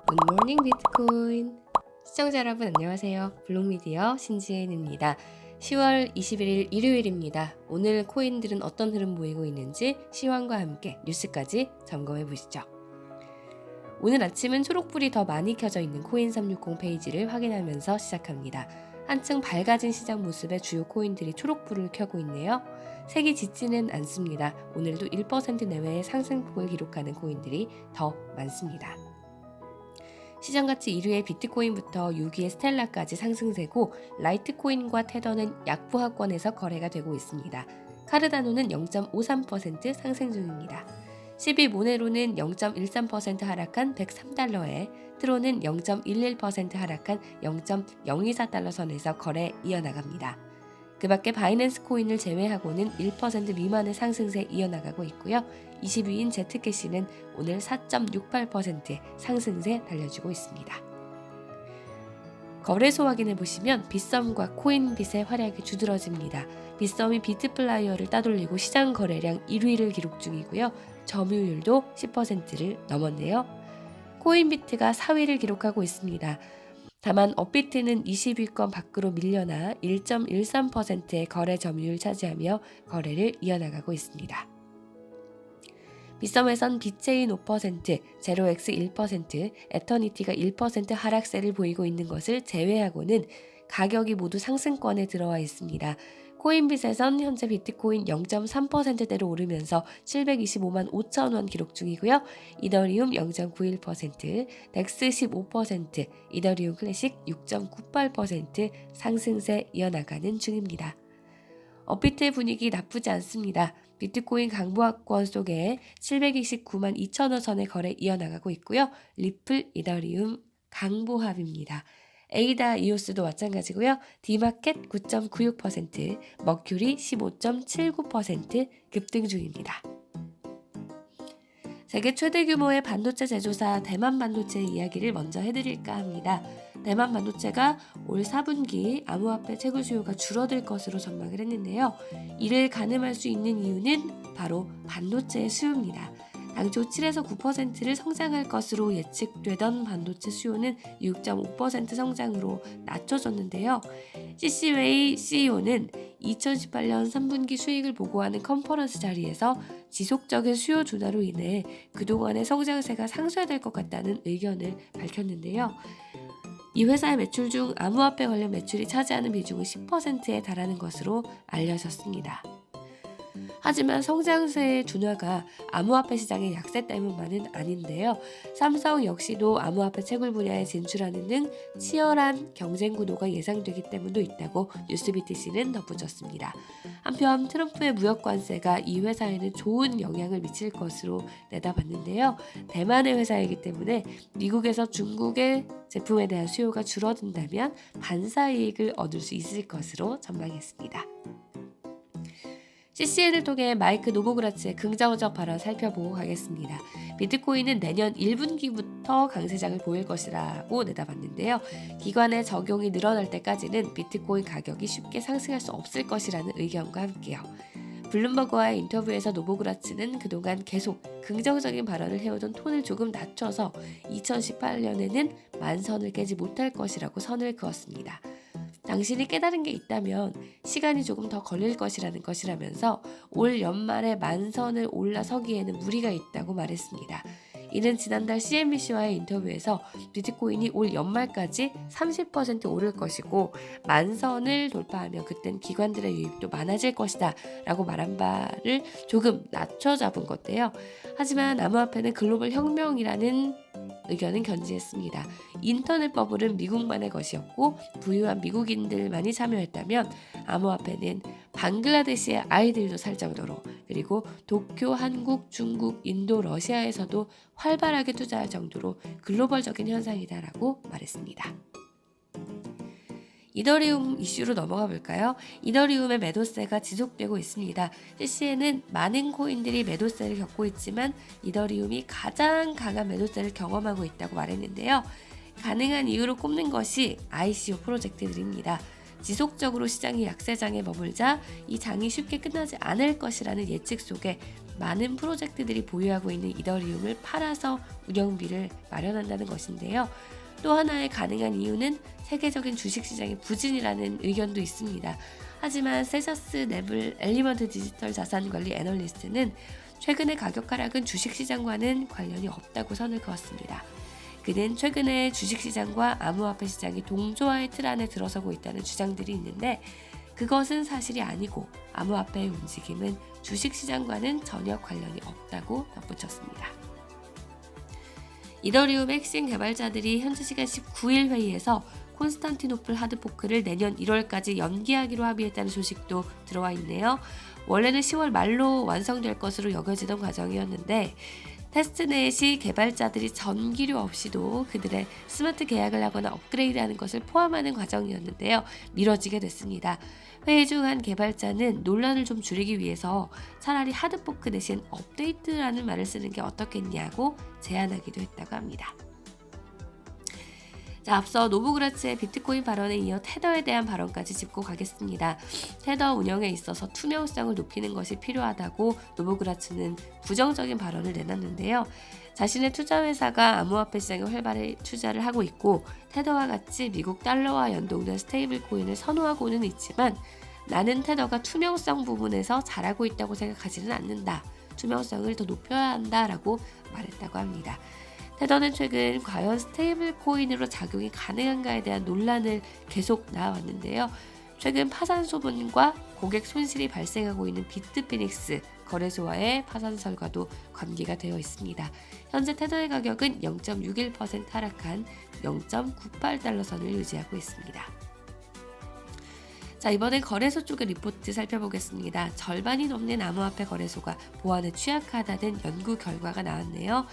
굿모닝 비트코인 시청자 여러분 안녕하세요. 블록미디어 신지은입니다. 10월 21일 일요일입니다. 오늘 코인들은 어떤 흐름 보이고 있는지 시황과 함께 뉴스까지 점검해 보시죠. 오늘 아침은 초록불이 더 많이 켜져 있는 코인360 페이지를 확인하면서 시작합니다. 한층 밝아진 시장 모습에 주요 코인들이 초록불을 켜고 있네요. 색이 짙지는 않습니다. 오늘도 1% 내외의 상승폭을 기록하는 코인들이 더 많습니다. 시장가치 1위의 비트코인부터 6위의 스텔라까지 상승세고 라이트코인과 테더는 약보합권에서 거래가 되고 있습니다. 카르다노는 0.53% 상승 중입니다. 10위 모네로는 0.13% 하락한 103달러에 트론은 0.11% 하락한 0.024달러 선에서 거래 이어나갑니다. 그 밖에 바이낸스 코인을 제외하고는 1% 미만의 상승세 이어나가고 있고요. 20위인 제트캐시는 오늘 4.68%의 상승세 달려주고 있습니다. 거래소 확인해보시면 빗썸과 코인빗의 활약이 두드러집니다. 빗썸이 비트플라이어를 따돌리고 시장 거래량 1위를 기록 중이고요. 점유율도 10%를 넘었네요. 코인비트가 4위를 기록하고 있습니다. 다만 업비트는 20위권 밖으로 밀려나 1.13%의 거래 점유율 차지하며 거래를 이어나가고 있습니다. 빗썸에선 빗체인 5%, 제로엑스 1%, 에터니티가 1% 하락세를 보이고 있는 것을 제외하고는 가격이 모두 상승권에 들어와 있습니다. 코인빗에선 현재 비트코인 0.3%대로 오르면서 725만 5천 원 기록 중이고요. 이더리움 0.91%, 덱스 15%, 이더리움 클래식 6.98% 상승세 이어나가는 중입니다. 업비트의 분위기 나쁘지 않습니다. 비트코인 강보합권 속에 729만 2천 원 선의 거래 이어나가고 있고요. 리플, 이더리움 강보합입니다. 에이다, 이오스도 마찬가지고요. 디마켓 9.96%, 머큐리 15.79% 급등 중입니다. 세계 최대 규모의 반도체 제조사 대만 반도체 이야기를 먼저 해드릴까 합니다. 대만 반도체가 올 4분기 암호화폐 채굴 수요가 줄어들 것으로 전망을 했는데요. 이를 가늠할 수 있는 이유는 바로 반도체의 수요입니다. 당초 7에서 9%를 성장할 것으로 예측되던 반도체 수요는 6.5% 성장으로 낮춰졌는데요. CC웨이 CEO는 2018년 3분기 수익을 보고하는 컨퍼런스 자리에서 지속적인 수요 둔화로 인해 그동안의 성장세가 상쇄될 것 같다는 의견을 밝혔는데요. 이 회사의 매출 중 암호화폐 관련 매출이 차지하는 비중은 10%에 달하는 것으로 알려졌습니다. 하지만 성장세의 둔화가 암호화폐 시장의 약세 때문만은 아닌데요. 삼성 역시도 암호화폐 채굴 분야에 진출하는 등 치열한 경쟁 구도가 예상되기 때문도 있다고 뉴스BTC는 덧붙였습니다. 한편 트럼프의 무역 관세가 이 회사에는 좋은 영향을 미칠 것으로 내다봤는데요. 대만의 회사이기 때문에 미국에서 중국의 제품에 대한 수요가 줄어든다면 반사이익을 얻을 수 있을 것으로 전망했습니다. CCN을 통해 마이크 노보그라츠의 긍정적 발언 살펴보고 가겠습니다. 비트코인은 내년 1분기부터 강세장을 보일 것이라고 내다봤는데요. 기관의 적용이 늘어날 때까지는 비트코인 가격이 쉽게 상승할 수 없을 것이라는 의견과 함께요. 블룸버그와의 인터뷰에서 노보그라츠는 그동안 계속 긍정적인 발언을 해오던 톤을 조금 낮춰서 2018년에는 만선을 깨지 못할 것이라고 선을 그었습니다. 당신이 깨달은 게 있다면 시간이 조금 더 걸릴 것이라면서 올 연말에 만선을 올라서기에는 무리가 있다고 말했습니다. 이는 지난달 CNBC와의 인터뷰에서 비트코인이 올 연말까지 30% 오를 것이고 만선을 돌파하면 그땐 기관들의 유입도 많아질 것이다 라고 말한 바를 조금 낮춰 잡은 건데요. 하지만 암호화폐는 글로벌 혁명이라는 의견은 견지했습니다. 인터넷 버블은 미국만의 것이었고 부유한 미국인들만이 참여했다면 암호화폐는 방글라데시의 아이들도 살 정도로 그리고 도쿄, 한국, 중국, 인도, 러시아에서도 활발하게 투자할 정도로 글로벌적인 현상이다라고 말했습니다. 이더리움 이슈로 넘어가 볼까요? 이더리움의 매도세가 지속되고 있습니다. CCN은 많은 코인들이 매도세를 겪고 있지만 이더리움이 가장 강한 매도세를 경험하고 있다고 말했는데요. 가능한 이유로 꼽는 것이 ICO 프로젝트들입니다. 지속적으로 시장이 약세장에 머물자 이 장이 쉽게 끝나지 않을 것이라는 예측 속에 많은 프로젝트들이 보유하고 있는 이더리움을 팔아서 운영비를 마련한다는 것인데요. 또 하나의 가능한 이유는 세계적인 주식시장의 부진이라는 의견도 있습니다. 하지만 세셔스 네블 엘리먼트 디지털 자산관리 애널리스트는 최근의 가격 하락은 주식시장과는 관련이 없다고 선을 그었습니다. 그는 최근에 주식시장과 암호화폐 시장이 동조화의 틀 안에 들어서고 있다는 주장들이 있는데 그것은 사실이 아니고 암호화폐의 움직임은 주식시장과는 전혀 관련이 없다고 덧붙였습니다. 이더리움 핵심 개발자들이 현지 시간 19일 회의에서 콘스탄티노플 하드포크를 내년 1월까지 연기하기로 합의했다는 소식도 들어와 있네요. 원래는 10월 말로 완성될 것으로 여겨지던 과정이었는데 테스트넷이 개발자들이 전기료 없이도 그들의 스마트 계약을 하거나 업그레이드하는 것을 포함하는 과정이었는데요. 미뤄지게 됐습니다. 회의 중 한 개발자는 논란을 좀 줄이기 위해서 차라리 하드포크 대신 업데이트라는 말을 쓰는 게 어떻겠냐고 제안하기도 했다고 합니다. 자, 앞서 노브그라츠의 비트코인 발언에 이어 테더에 대한 발언까지 짚고 가겠습니다. 테더 운영에 있어서 투명성을 높이는 것이 필요하다고 노브그라츠는 부정적인 발언을 내놨는데요. 자신의 투자회사가 암호화폐 시장에 활발히 투자를 하고 있고 테더와 같이 미국 달러와 연동된 스테이블 코인을 선호하고는 있지만 나는 테더가 투명성 부분에서 잘하고 있다고 생각하지는 않는다. 투명성을 더 높여야 한다라고 말했다고 합니다. 테더는 최근 과연 스테이블 코인으로 작용이 가능한가에 대한 논란을 계속 나와왔는데요. 최근 파산 소문과 고객 손실이 발생하고 있는 비트피닉스 거래소와의 파산설과도 관계가 되어 있습니다. 현재 테더의 가격은 0.61% 하락한 0.98달러 선을 유지하고 있습니다. 자, 이번엔 거래소 쪽의 리포트 살펴보겠습니다. 절반이 넘는 암호화폐 거래소가 보안에 취약하다는 연구 결과가 나왔네요.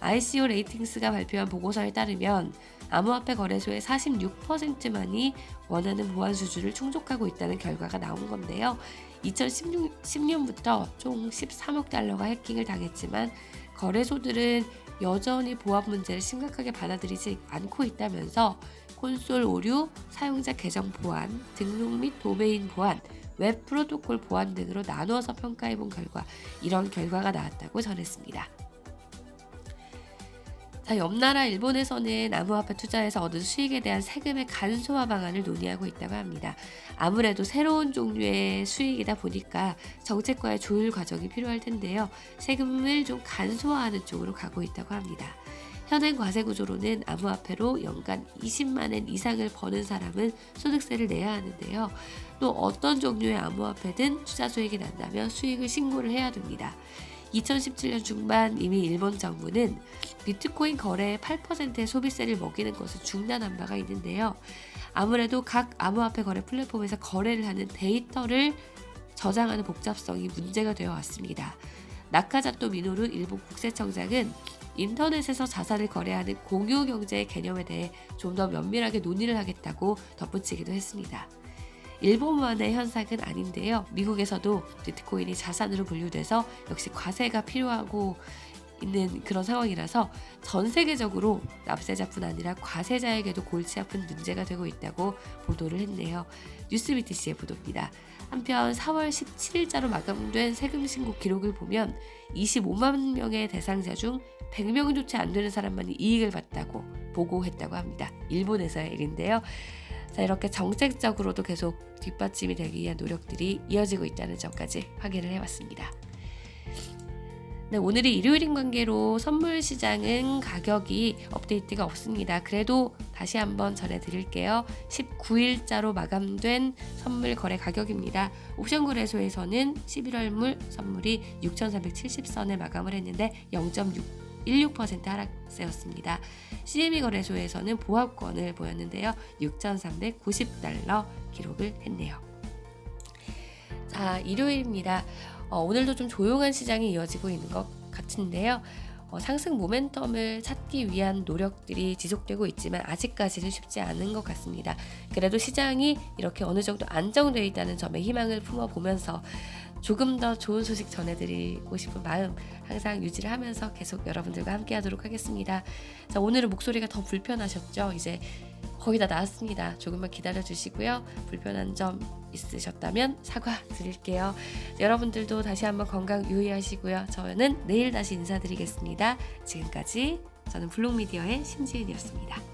ICO 레이팅스가 발표한 보고서에 따르면 암호화폐 거래소의 46%만이 원하는 보안 수준을 충족하고 있다는 결과가 나온 건데요. 2016년부터 총 13억 달러가 해킹을 당했지만 거래소들은 여전히 보안 문제를 심각하게 받아들이지 않고 있다면서 콘솔 오류, 사용자 계정 보안, 등록 및 도메인 보안, 웹 프로토콜 보안 등으로 나누어서 평가해본 결과 이런 결과가 나왔다고 전했습니다. 자, 옆나라 일본에서는 암호화폐 투자에서 얻은 수익에 대한 세금의 간소화 방안을 논의하고 있다고 합니다. 아무래도 새로운 종류의 수익이다 보니까 정책과의 조율 과정이 필요할 텐데요. 세금을 좀 간소화하는 쪽으로 가고 있다고 합니다. 현행 과세 구조로는 암호화폐로 연간 20만 엔 이상을 버는 사람은 소득세를 내야 하는데요. 또 어떤 종류의 암호화폐든 투자 수익이 난다면 수익을 신고를 해야 됩니다. 2017년 중반 이미 일본 정부는 비트코인 거래의 8%의 소비세를 먹이는 것을 중단한 바가 있는데요. 아무래도 각 암호화폐 거래 플랫폼에서 거래를 하는 데이터를 저장하는 복잡성이 문제가 되어 왔습니다. 나카자토 미노루 일본 국세청장은 인터넷에서 자산을 거래하는 공유 경제의 개념에 대해 좀 더 면밀하게 논의를 하겠다고 덧붙이기도 했습니다. 일본만의 현상은 아닌데요. 미국에서도 비트코인이 자산으로 분류돼서 역시 과세가 필요하고 있는 그런 상황이라서 전 세계적으로 납세자뿐 아니라 과세자에게도 골치 아픈 문제가 되고 있다고 보도를 했네요. 뉴스BTC의 보도입니다. 한편 4월 17일자로 마감된 세금 신고 기록을 보면 25만 명의 대상자 중 100명조차 안 되는 사람만이 이익을 봤다고 보고했다고 합니다. 일본에서의 일인데요. 자, 이렇게 정책적으로도 계속 뒷받침이 되기 위한 노력들이 이어지고 있다는 점까지 확인을 해봤습니다. 네, 오늘이 일요일인 관계로 선물 시장은 가격이 업데이트가 없습니다. 그래도 다시 한번 전해드릴게요. 19일자로 마감된 선물 거래 가격입니다. 옵션 거래소에서는 11월물 선물이 6,370선에 마감을 했는데 0.16% 하락세였습니다. CME 거래소에서는 보합권을 보였는데요. 6,390달러 기록을 했네요. 자, 일요일입니다. 오늘도 좀 조용한 시장이 이어지고 있는 것 같은데요. 상승 모멘텀을 찾기 위한 노력들이 지속되고 있지만 아직까지는 쉽지 않은 것 같습니다. 그래도 시장이 이렇게 어느 정도 안정되어 있다는 점에 희망을 품어보면서 조금 더 좋은 소식 전해드리고 싶은 마음 항상 유지를 하면서 계속 여러분들과 함께 하도록 하겠습니다. 자, 오늘은 목소리가 더 불편하셨죠? 이제 거의 다 나았습니다. 조금만 기다려 주시고요. 불편한 점 있으셨다면 사과드릴게요. 여러분들도 다시 한번 건강 유의하시고요. 저는 내일 다시 인사드리겠습니다. 지금까지 저는 블록미디어의 신지은이었습니다.